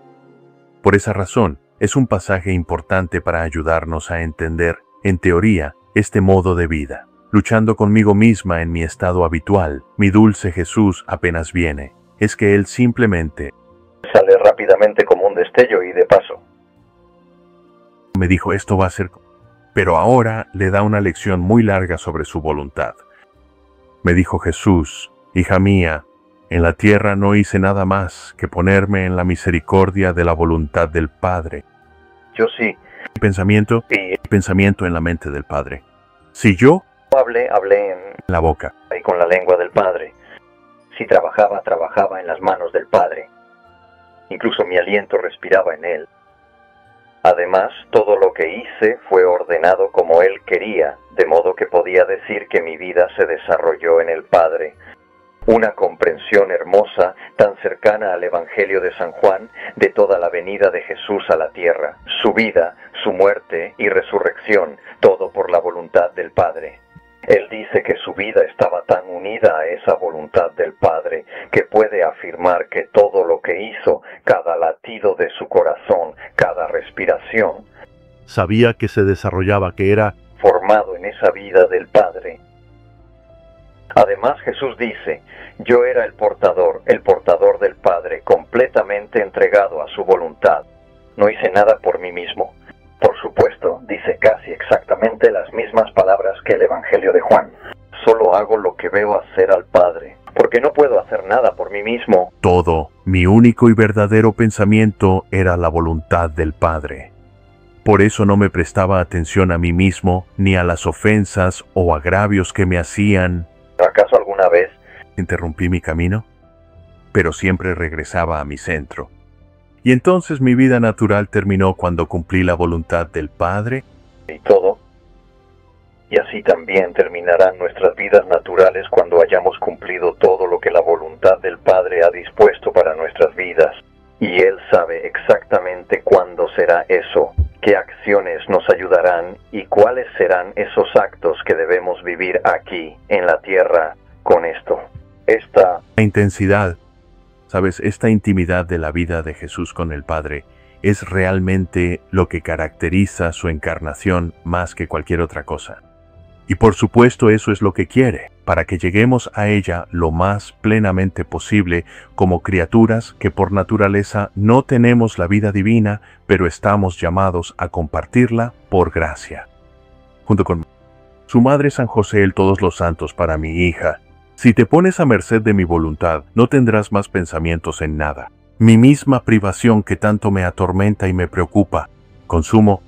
Por esa razón, es un pasaje importante para ayudarnos a entender, en teoría, este modo de vida. Luchando conmigo misma en mi estado habitual, mi dulce Jesús apenas viene. Es que Él simplemente sale rápidamente como un destello y de paso me dijo esto va a ser... Pero ahora le da una lección muy larga sobre su voluntad. Me dijo Jesús, hija mía, en la tierra no hice nada más que ponerme en la misericordia de la voluntad del Padre. Yo sí. Pensamiento en la mente del Padre. Si yo hablé en la boca y con la lengua del Padre. Si trabajaba en las manos del Padre. Incluso mi aliento respiraba en Él. Además, todo lo que hice fue ordenado como Él quería, de modo que podía decir que mi vida se desarrolló en el Padre. Una comprensión hermosa, tan cercana al Evangelio de San Juan, de toda la venida de Jesús a la tierra, su vida, su muerte y resurrección, todo por la voluntad del Padre. Él dice que su vida estaba tan unida a esa voluntad del Padre, que puede afirmar que todo lo que hizo, cada latido de su corazón, cada respiración, sabía que se desarrollaba, que era formado en esa vida del Padre. Además, Jesús dice, yo era el portador del Padre, completamente entregado a su voluntad. No hice nada por mí mismo. Por supuesto, dice casi exactamente las mismas palabras que el Evangelio de Juan. Solo hago lo que veo hacer al Padre, porque no puedo hacer nada por mí mismo. Todo, mi único y verdadero pensamiento era la voluntad del Padre. Por eso no me prestaba atención a mí mismo, ni a las ofensas o agravios que me hacían. ¿Acaso alguna vez interrumpí mi camino? Pero siempre regresaba a mi centro. Y entonces mi vida natural terminó cuando cumplí la voluntad del Padre. Y todo. Y así también terminarán nuestras vidas naturales cuando hayamos cumplido todo lo que la voluntad del Padre ha dispuesto para nuestras vidas. Y Él sabe exactamente cuándo será eso, qué acciones nos ayudarán y cuáles serán esos actos que debemos vivir aquí, en la tierra, con esto. Esta intensidad Sabes, esta intimidad de la vida de Jesús con el Padre es realmente lo que caracteriza su encarnación más que cualquier otra cosa. Y por supuesto eso es lo que quiere, para que lleguemos a ella lo más plenamente posible como criaturas que por naturaleza no tenemos la vida divina, pero estamos llamados a compartirla por gracia. Junto con su madre San José, el todos los santos, para mi hija, si te pones a merced de mi voluntad, no tendrás más pensamientos en nada. Mi misma privación que tanto me atormenta y me preocupa, consumo,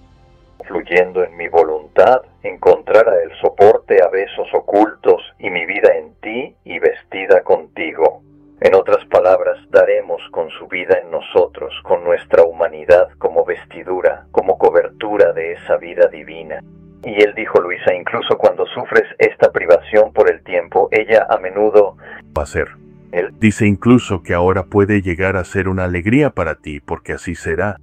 fluyendo en mi voluntad, encontrará el soporte a besos ocultos y mi vida en ti y vestida contigo. En otras palabras, daremos con su vida en nosotros, con nuestra humanidad como vestidura, como cobertura de esa vida divina. Y él dijo, Luisa, incluso cuando sufres esta privación por el tiempo, ella a menudo va a ser. Él dice incluso que ahora puede llegar a ser una alegría para ti, porque así será.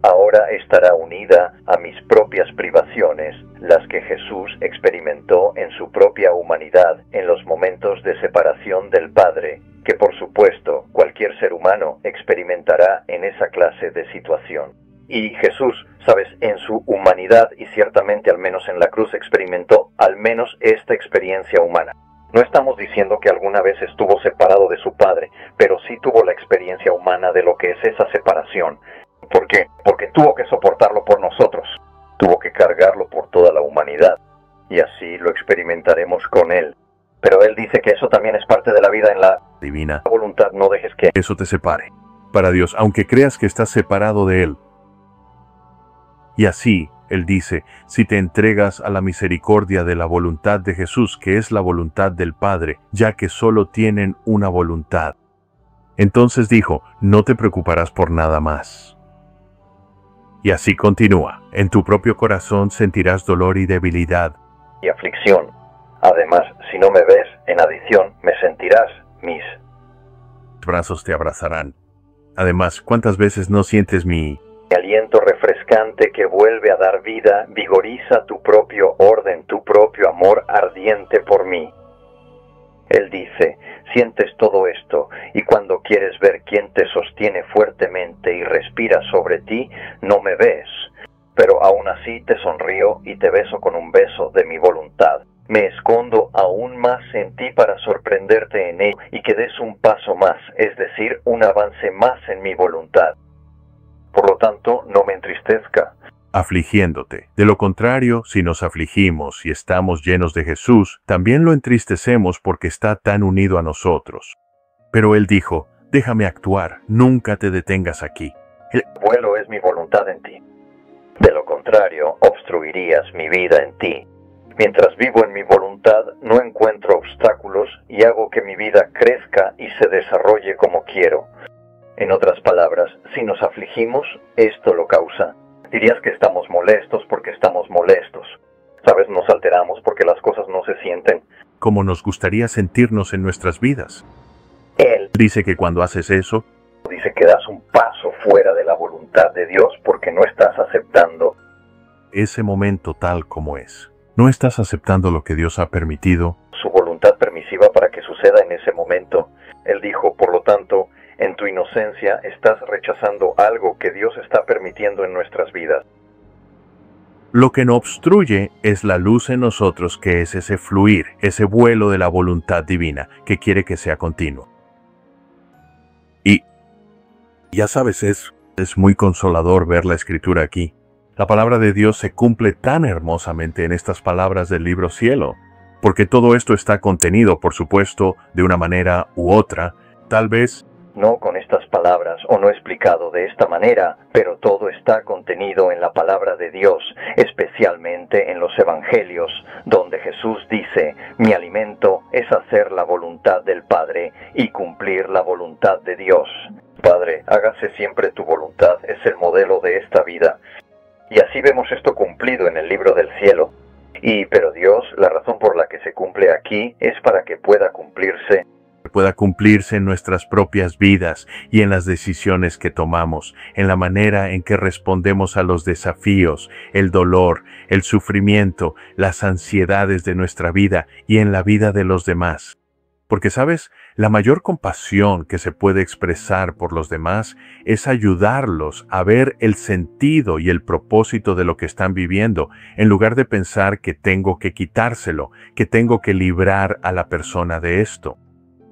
Ahora estará unida a mis propias privaciones, las que Jesús experimentó en su propia humanidad en los momentos de separación del Padre, que por supuesto cualquier ser humano experimentará en esa clase de situación. Y Jesús, sabes, en su humanidad y ciertamente al menos en la cruz experimentó al menos esta experiencia humana. No estamos diciendo que alguna vez estuvo separado de su Padre, pero sí tuvo la experiencia humana de lo que es esa separación. ¿Por qué? Porque tuvo que soportarlo por nosotros, tuvo que cargarlo por toda la humanidad, y así lo experimentaremos con Él. Pero Él dice que eso también es parte de la vida en la divina voluntad, no dejes que eso te separe para Dios, aunque creas que estás separado de Él. Y así, Él dice, si te entregas a la misericordia de la voluntad de Jesús, que es la voluntad del Padre, ya que solo tienen una voluntad. Entonces dijo, no te preocuparás por nada más. Y así continúa, en tu propio corazón sentirás dolor y debilidad. Y aflicción. Además, si no me ves, en adición, me sentirás, mis brazos te abrazarán. Además, ¿cuántas veces no sientes mi aliento refrescante que vuelve a dar vida, vigoriza tu propio orden, tu propio amor ardiente por mí? Él dice, sientes todo esto, y cuando quieres ver quién te sostiene fuertemente y respira sobre ti, no me ves. Pero aún así te sonrío y te beso con un beso de mi voluntad. Me escondo aún más en ti para sorprenderte en ello y que des un paso más, es decir, un avance más en mi voluntad. Por lo tanto, no me entristezca. Afligiéndote. De lo contrario, si nos afligimos y estamos llenos de Jesús, también lo entristecemos porque está tan unido a nosotros. Pero Él dijo, déjame actuar, nunca te detengas aquí. El vuelo es mi voluntad en ti. De lo contrario, obstruirías mi vida en ti. Mientras vivo en mi voluntad, no encuentro obstáculos y hago que mi vida crezca y se desarrolle como quiero. En otras palabras, si nos afligimos, esto lo causa. Dirías que estamos molestos porque estamos molestos. Sabes, nos alteramos porque las cosas no se sienten como nos gustaría sentirnos en nuestras vidas. Él dice que cuando haces eso, dice que das un paso fuera de la voluntad de Dios porque no estás aceptando ese momento tal como es. No estás aceptando lo que Dios ha permitido, su voluntad permisiva para que suceda en ese momento. Él dijo, por lo tanto, en tu inocencia estás rechazando algo que Dios está permitiendo en nuestras vidas. Lo que no obstruye es la luz en nosotros, que es ese fluir, ese vuelo de la voluntad divina, que quiere que sea continuo. Y ya sabes, es muy consolador ver la Escritura aquí. La palabra de Dios se cumple tan hermosamente en estas palabras del libro Cielo, porque todo esto está contenido, por supuesto, de una manera u otra, tal vez no con estas palabras o no explicado de esta manera, pero todo está contenido en la palabra de Dios, especialmente en los evangelios, donde Jesús dice, mi alimento es hacer la voluntad del Padre y cumplir la voluntad de Dios. Padre, hágase siempre tu voluntad, es el modelo de esta vida. Y así vemos esto cumplido en el libro del cielo. Pero Dios, la razón por la que se cumple aquí es para que pueda cumplirse en nuestras propias vidas y en las decisiones que tomamos, en la manera en que respondemos a los desafíos, el dolor, el sufrimiento, las ansiedades de nuestra vida y en la vida de los demás. Porque, ¿sabes? La mayor compasión que se puede expresar por los demás es ayudarlos a ver el sentido y el propósito de lo que están viviendo, en lugar de pensar que tengo que quitárselo, que tengo que librar a la persona de esto.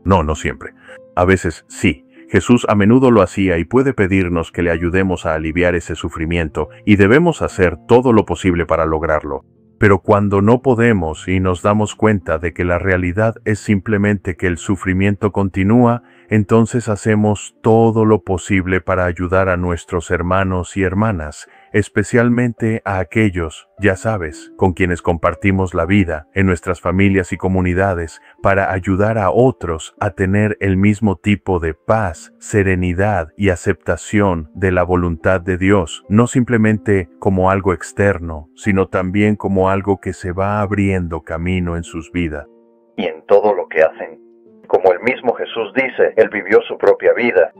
No, no siempre. A veces sí. Jesús a menudo lo hacía y puede pedirnos que le ayudemos a aliviar ese sufrimiento, y debemos hacer todo lo posible para lograrlo. Pero cuando no podemos y nos damos cuenta de que la realidad es simplemente que el sufrimiento continúa, entonces hacemos todo lo posible para ayudar a nuestros hermanos y hermanas, especialmente a aquellos, ya sabes, con quienes compartimos la vida en nuestras familias y comunidades, para ayudar a otros a tener el mismo tipo de paz, serenidad y aceptación de la voluntad de Dios, no simplemente como algo externo, sino también como algo que se va abriendo camino en sus vidas. Y en todo lo que hacen. Como el mismo Jesús dice, Él vivió su propia vida.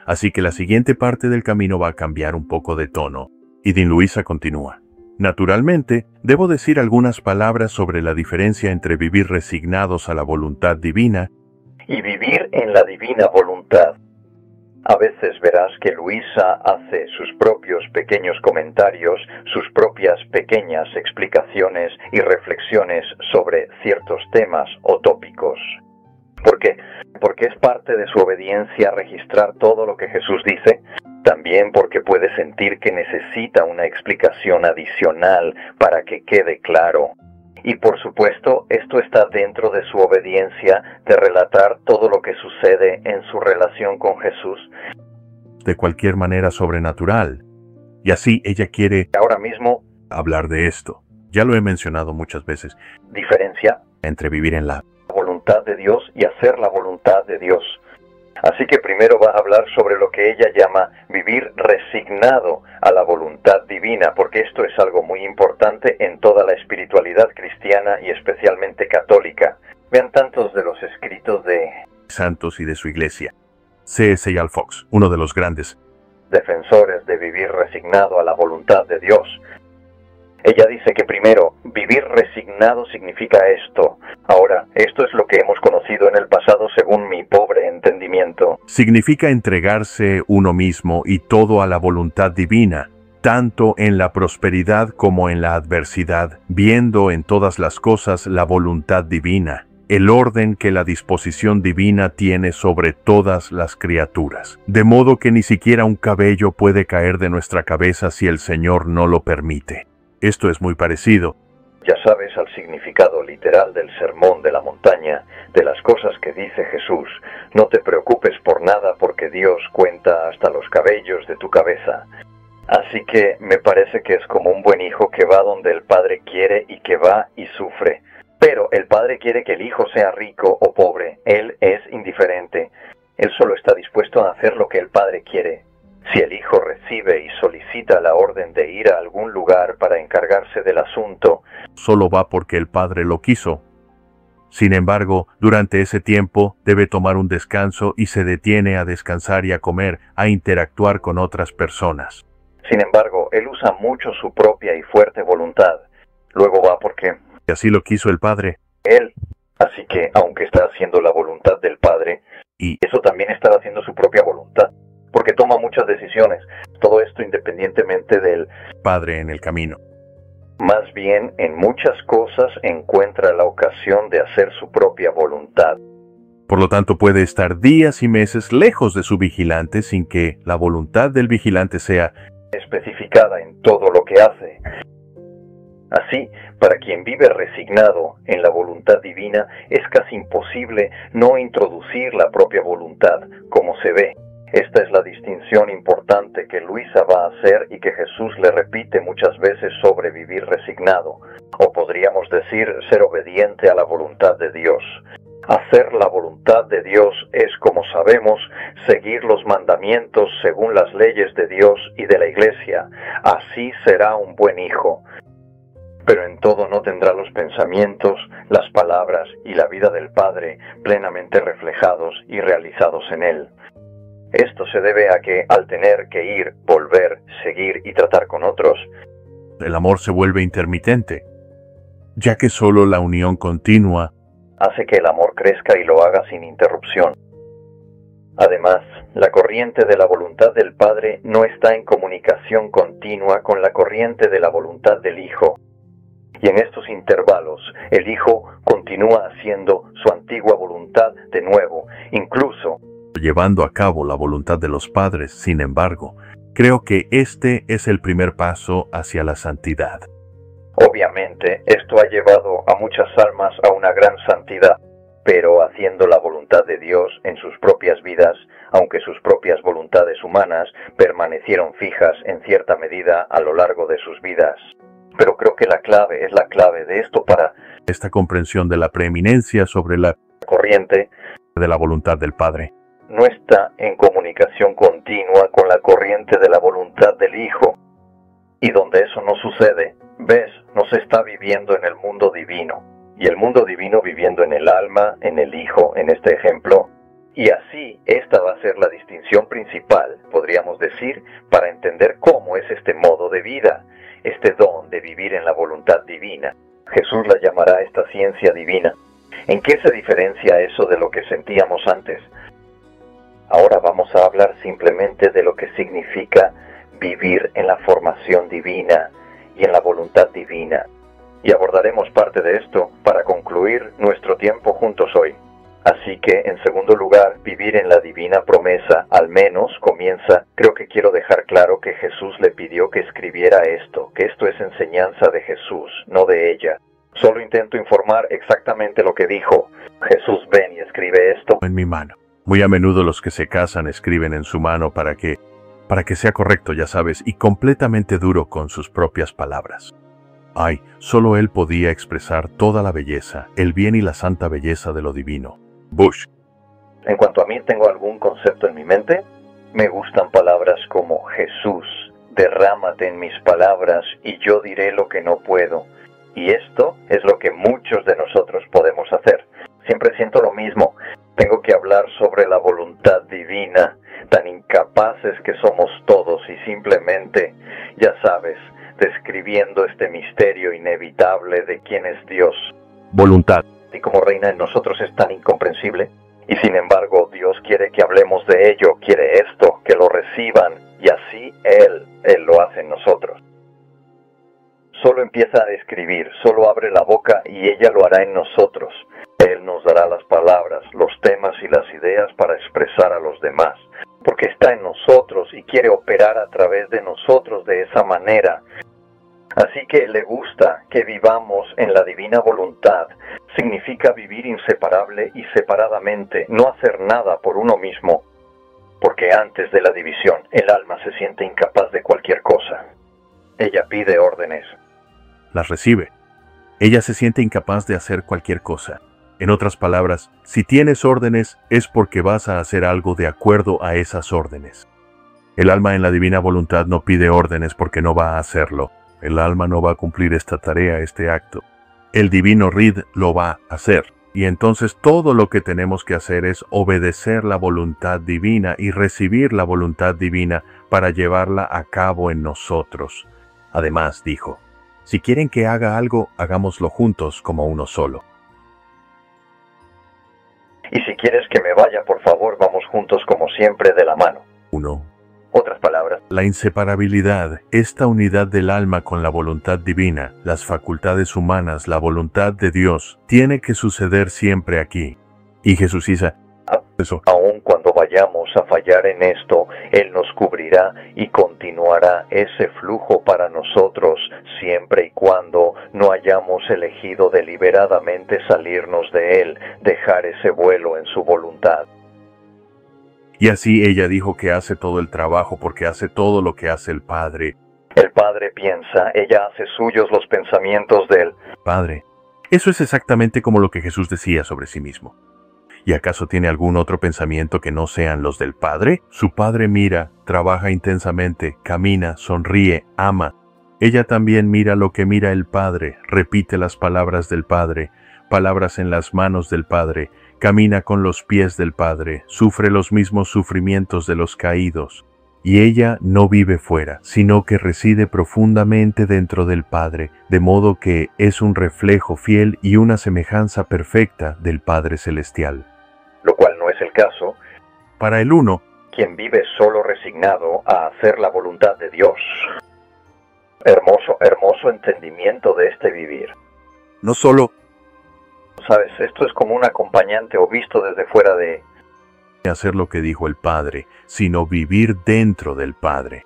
Así que la siguiente parte del camino va a cambiar un poco de tono. Y Dean Luisa continúa. Naturalmente, debo decir algunas palabras sobre la diferencia entre vivir resignados a la voluntad divina y vivir en la divina voluntad. A veces verás que Luisa hace sus propios pequeños comentarios, sus propias pequeñas explicaciones y reflexiones sobre ciertos temas o tópicos. ¿Por qué? Porque es parte de su obediencia registrar todo lo que Jesús dice. También porque puede sentir que necesita una explicación adicional para que quede claro. Y por supuesto, esto está dentro de su obediencia de relatar todo lo que sucede en su relación con Jesús. De cualquier manera sobrenatural. Y así ella quiere ahora mismo hablar de esto. Ya lo he mencionado muchas veces. Diferencia entre vivir en la voluntad de Dios y hacer la voluntad de Dios. Así que primero va a hablar sobre lo que ella llama vivir resignado a la voluntad divina, porque esto es algo muy importante en toda la espiritualidad cristiana y especialmente católica. Vean tantos de los escritos de santos y de su iglesia. C.S. L. Fox, uno de los grandes defensores de vivir resignado a la voluntad de Dios. Ella dice que primero, vivir resignado significa esto. Ahora, esto es lo que hemos conocido en el pasado según mi pobre entendimiento. Significa entregarse uno mismo y todo a la voluntad divina, tanto en la prosperidad como en la adversidad, viendo en todas las cosas la voluntad divina, el orden que la disposición divina tiene sobre todas las criaturas, de modo que ni siquiera un cabello puede caer de nuestra cabeza si el Señor no lo permite. Esto es muy parecido, ya sabes, al significado literal del sermón de la montaña, de las cosas que dice Jesús. No te preocupes por nada porque Dios cuenta hasta los cabellos de tu cabeza. Así que me parece que es como un buen hijo que va donde el padre quiere y que va y sufre. Pero el padre quiere que el hijo sea rico o pobre. Él es indiferente. Él solo está dispuesto a hacer lo que el padre quiere. Si el hijo recibe y solicita la orden de ir a algún lugar para encargarse del asunto, solo va porque el padre lo quiso. Sin embargo, durante ese tiempo debe tomar un descanso y se detiene a descansar y a comer, a interactuar con otras personas. Sin embargo, él usa mucho su propia y fuerte voluntad. Luego va porque así lo quiso el padre. Él. Así que, aunque está haciendo la voluntad del padre, y eso también está haciendo su propia voluntad. Porque toma muchas decisiones, todo esto independientemente del padre en el camino. Más bien, en muchas cosas encuentra la ocasión de hacer su propia voluntad. Por lo tanto, puede estar días y meses lejos de su vigilante sin que la voluntad del vigilante sea especificada en todo lo que hace. Así, para quien vive resignado en la voluntad divina, es casi imposible no introducir la propia voluntad, como se ve. Esta es la distinción importante que Luisa va a hacer y que Jesús le repite muchas veces sobre vivir resignado, o podríamos decir ser obediente a la voluntad de Dios. Hacer la voluntad de Dios es, como sabemos, seguir los mandamientos según las leyes de Dios y de la Iglesia. Así será un buen hijo. Pero en todo no tendrá los pensamientos, las palabras y la vida del Padre plenamente reflejados y realizados en él. Esto se debe a que, al tener que ir, volver, seguir y tratar con otros, el amor se vuelve intermitente, ya que solo la unión continua hace que el amor crezca y lo haga sin interrupción. Además, la corriente de la voluntad del Padre no está en comunicación continua con la corriente de la voluntad del Hijo. Y en estos intervalos, el Hijo continúa haciendo su antigua voluntad de nuevo, incluso llevando a cabo la voluntad de los padres. Sin embargo, creo que este es el primer paso hacia la santidad. Obviamente, esto ha llevado a muchas almas a una gran santidad, pero haciendo la voluntad de Dios en sus propias vidas, aunque sus propias voluntades humanas permanecieron fijas en cierta medida a lo largo de sus vidas. Pero creo que la clave de esto para esta comprensión de la preeminencia sobre la corriente de la voluntad del Padre no está en comunicación continua con la corriente de la voluntad del Hijo. Y donde eso no sucede, ves, no se está viviendo en el mundo divino. Y el mundo divino viviendo en el alma, en el Hijo, en este ejemplo. Y así, esta va a ser la distinción principal, podríamos decir, para entender cómo es este modo de vida, este don de vivir en la voluntad divina. Jesús la llamará esta ciencia divina. ¿En qué se diferencia eso de lo que sentíamos antes? Ahora vamos a hablar simplemente de lo que significa vivir en la formación divina y en la voluntad divina. Y abordaremos parte de esto para concluir nuestro tiempo juntos hoy. Así que, en segundo lugar, vivir en la divina promesa, al menos comienza, creo que quiero dejar claro que Jesús le pidió que escribiera esto, que esto es enseñanza de Jesús, no de ella. Solo intento informar exactamente lo que dijo. Jesús, ven y escribe esto en mi mano. Muy a menudo los que se casan escriben en su mano para que sea correcto, ya sabes, y completamente duro con sus propias palabras. Ay, solo él podía expresar toda la belleza, el bien y la santa belleza de lo divino. Bush. En cuanto a mí, tengo algún concepto en mi mente. Me gustan palabras como Jesús, derrámate en mis palabras y yo diré lo que no puedo. Y esto es lo que muchos de nosotros podemos hacer. Siempre siento lo mismo. Tengo que hablar sobre la voluntad divina, tan incapaces que somos todos y simplemente, ya sabes, describiendo este misterio inevitable de quién es Dios. Voluntad. Y como reina en nosotros es tan incomprensible. Y sin embargo, Dios quiere que hablemos de ello, quiere esto, que lo reciban, y así Él lo hace en nosotros. Solo empieza a describir, solo abre la boca y ella lo hará en nosotros. Él nos dará las palabras, los temas y las ideas para expresar a los demás, porque está en nosotros y quiere operar a través de nosotros de esa manera. Así que le gusta que vivamos en la divina voluntad. Significa vivir inseparable y separadamente, no hacer nada por uno mismo, porque antes de la división el alma se siente incapaz de cualquier cosa. Ella pide órdenes. Las recibe. Ella se siente incapaz de hacer cualquier cosa. En otras palabras, si tienes órdenes es porque vas a hacer algo de acuerdo a esas órdenes. El alma en la divina voluntad no pide órdenes porque no va a hacerlo. El alma no va a cumplir esta tarea, este acto. El divino Rid lo va a hacer. Y entonces todo lo que tenemos que hacer es obedecer la voluntad divina y recibir la voluntad divina para llevarla a cabo en nosotros. Además, dijo, si quieren que haga algo, hagámoslo juntos como uno solo. Y si quieres que me vaya, por favor, vamos juntos como siempre de la mano. Uno. Otras palabras. La inseparabilidad, esta unidad del alma con la voluntad divina, las facultades humanas, la voluntad de Dios, tiene que suceder siempre aquí. Y Jesús dice, eso. Aun cuando vayamos a fallar en esto, Él nos cubrirá y continuará ese flujo para nosotros, siempre y cuando no hayamos elegido deliberadamente salirnos de Él, dejar ese vuelo en su voluntad. Y así ella dijo que hace todo el trabajo porque hace todo lo que hace el Padre. El Padre piensa, ella hace suyos los pensamientos del Padre. Eso es exactamente como lo que Jesús decía sobre sí mismo. ¿Y acaso tiene algún otro pensamiento que no sean los del Padre? Su Padre mira, trabaja intensamente, camina, sonríe, ama. Ella también mira lo que mira el Padre, repite las palabras del Padre, palabras en las manos del Padre, camina con los pies del Padre, sufre los mismos sufrimientos de los caídos. y ella no vive fuera, sino que reside profundamente dentro del Padre, de modo que es un reflejo fiel y una semejanza perfecta del Padre Celestial. Lo cual no es el caso. Para el uno, Quien vive solo resignado a hacer la voluntad de Dios. Hermoso, hermoso entendimiento de este vivir. no solo Sabes, esto es como un acompañante o visto desde fuera de... hacer lo que dijo el Padre, sino vivir dentro del Padre.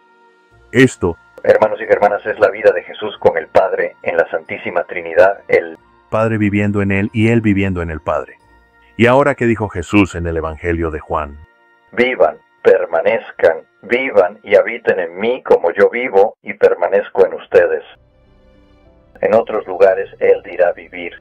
Esto, Hermanos y hermanas, es la vida de Jesús con el Padre en la Santísima Trinidad, el Padre viviendo en Él y Él viviendo en el Padre. Y ahora que dijo Jesús en el Evangelio de Juan, vivan, permanezcan, vivan y habiten en mí como yo vivo y permanezco en ustedes. En otros lugares Él dirá vivir.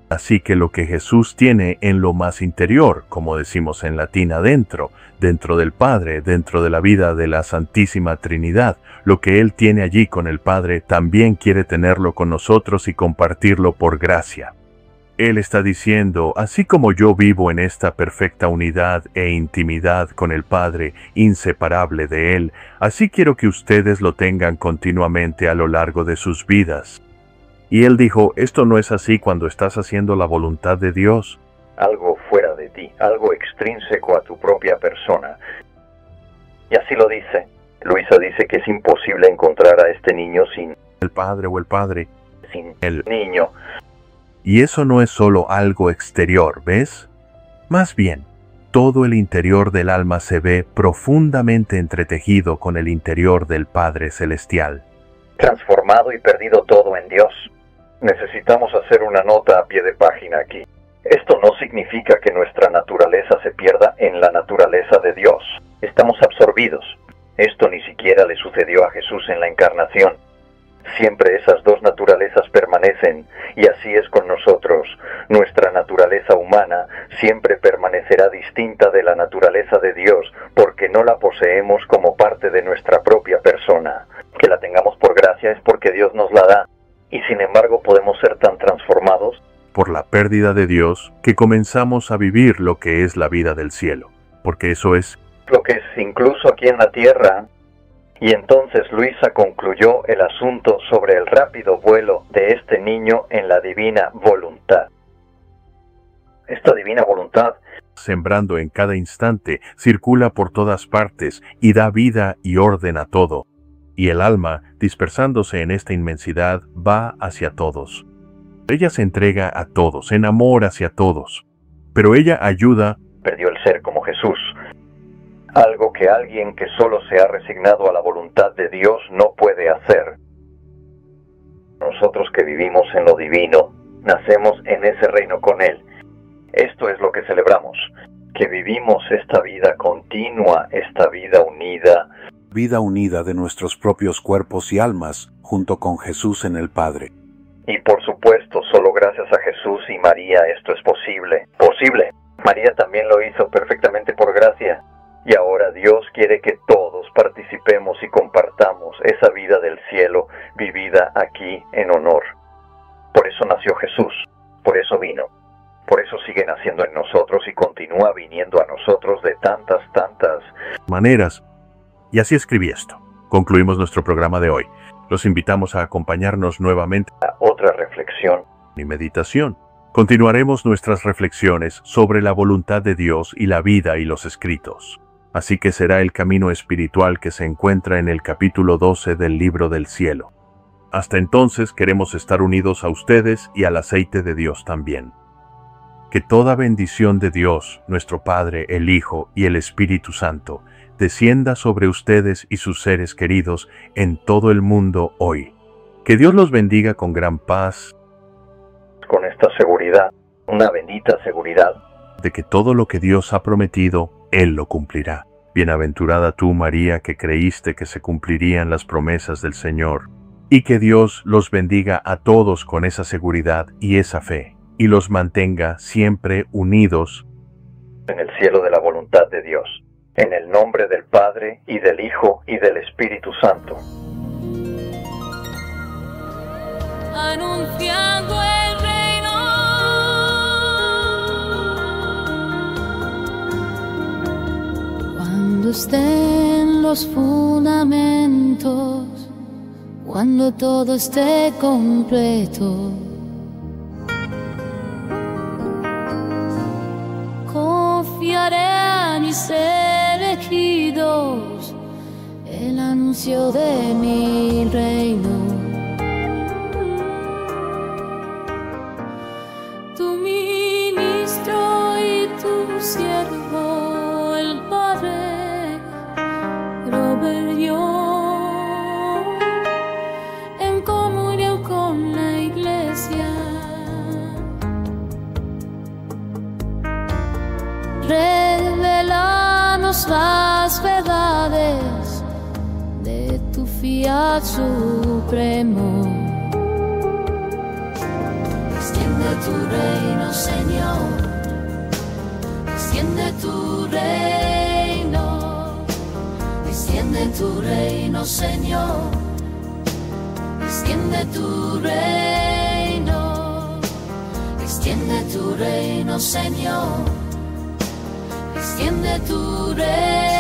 Así que lo que Jesús tiene en lo más interior, como decimos en latín adentro, dentro del Padre, dentro de la vida de la Santísima Trinidad, lo que Él tiene allí con el Padre, también quiere tenerlo con nosotros y compartirlo por gracia. Él está diciendo, así como yo vivo en esta perfecta unidad e intimidad con el Padre, inseparable de Él, así quiero que ustedes lo tengan continuamente a lo largo de sus vidas. Y Él dijo, esto no es así cuando estás haciendo la voluntad de Dios. Algo fuera de ti, algo extrínseco a tu propia persona. Y así lo dice. Luisa dice que es imposible encontrar a este niño sin El Padre o el Padre. el niño. Y eso no es solo algo exterior, ¿ves? Más bien, todo el interior del alma se ve profundamente entretejido con el interior del Padre Celestial. Transformado y perdido todo en Dios. Necesitamos hacer una nota a pie de página aquí. Esto no significa que nuestra naturaleza se pierda en la naturaleza de Dios. Estamos absorbidos. Esto ni siquiera le sucedió a Jesús en la encarnación. Siempre esas dos naturalezas permanecen, y así es con nosotros. Nuestra naturaleza humana siempre permanecerá distinta de la naturaleza de Dios, porque no la poseemos como parte de nuestra propia persona. Que la tengamos por gracia es porque Dios nos la da, y sin embargo podemos ser tan transformados Por la pérdida de Dios, que comenzamos a vivir lo que es la vida del cielo, porque eso es lo que es incluso aquí en la tierra. Y entonces Luisa concluyó el asunto sobre el rápido vuelo de este niño en la divina voluntad. Esta divina voluntad, sembrando en cada instante, circula por todas partes y da vida y orden a todo. Y el alma, dispersándose en esta inmensidad, va hacia todos. Ella se entrega a todos, en amor hacia todos. Pero ella ayuda, perdió el ser como Jesús. Algo que alguien que solo se ha resignado a la voluntad de Dios no puede hacer. Nosotros que vivimos en lo divino, nacemos en ese reino con Él. Esto es lo que celebramos, que vivimos esta vida continua, esta vida unida de nuestros propios cuerpos y almas, junto con Jesús en el Padre. Y por supuesto, solo gracias a Jesús y María esto es posible. Posible. María también lo hizo perfectamente por gracia. Y ahora Dios quiere que todos participemos y compartamos esa vida del cielo vivida aquí en honor. Por eso nació Jesús, por eso vino, por eso sigue naciendo en nosotros y continúa viniendo a nosotros de tantas maneras. Y así escribí esto. Concluimos nuestro programa de hoy. Los invitamos a acompañarnos nuevamente a otra reflexión y meditación. Continuaremos nuestras reflexiones sobre la voluntad de Dios y la vida y los escritos. Así que será el camino espiritual que se encuentra en el capítulo 12 del Libro del Cielo. Hasta entonces queremos estar unidos a ustedes y al aceite de Dios también. Que toda bendición de Dios, nuestro Padre, el Hijo y el Espíritu Santo, descienda sobre ustedes y sus seres queridos en todo el mundo hoy. Que Dios los bendiga con gran paz, con esta seguridad, una bendita seguridad, de que todo lo que Dios ha prometido, Él lo cumplirá. Bienaventurada tú, María, que creíste que se cumplirían las promesas del Señor. Y que Dios los bendiga a todos con esa seguridad y esa fe, y los mantenga siempre unidos en el cielo de la voluntad de Dios. En el nombre del Padre, y del Hijo, y del Espíritu Santo. Anunciando el reino, cuando estén los fundamentos cuando todo esté completo. Confiaré en mis elegidos el anuncio de mi reino. Tu ministro y tu siervo, el Padre Robert Young, en comunión con la Iglesia, revelanos las verdades de tu fiat supremo. Extiende tu reino, Señor, extiende tu reino, extiende tu reino, Señor, extiende tu reino, extiende tu reino, Señor, extiende tu reino.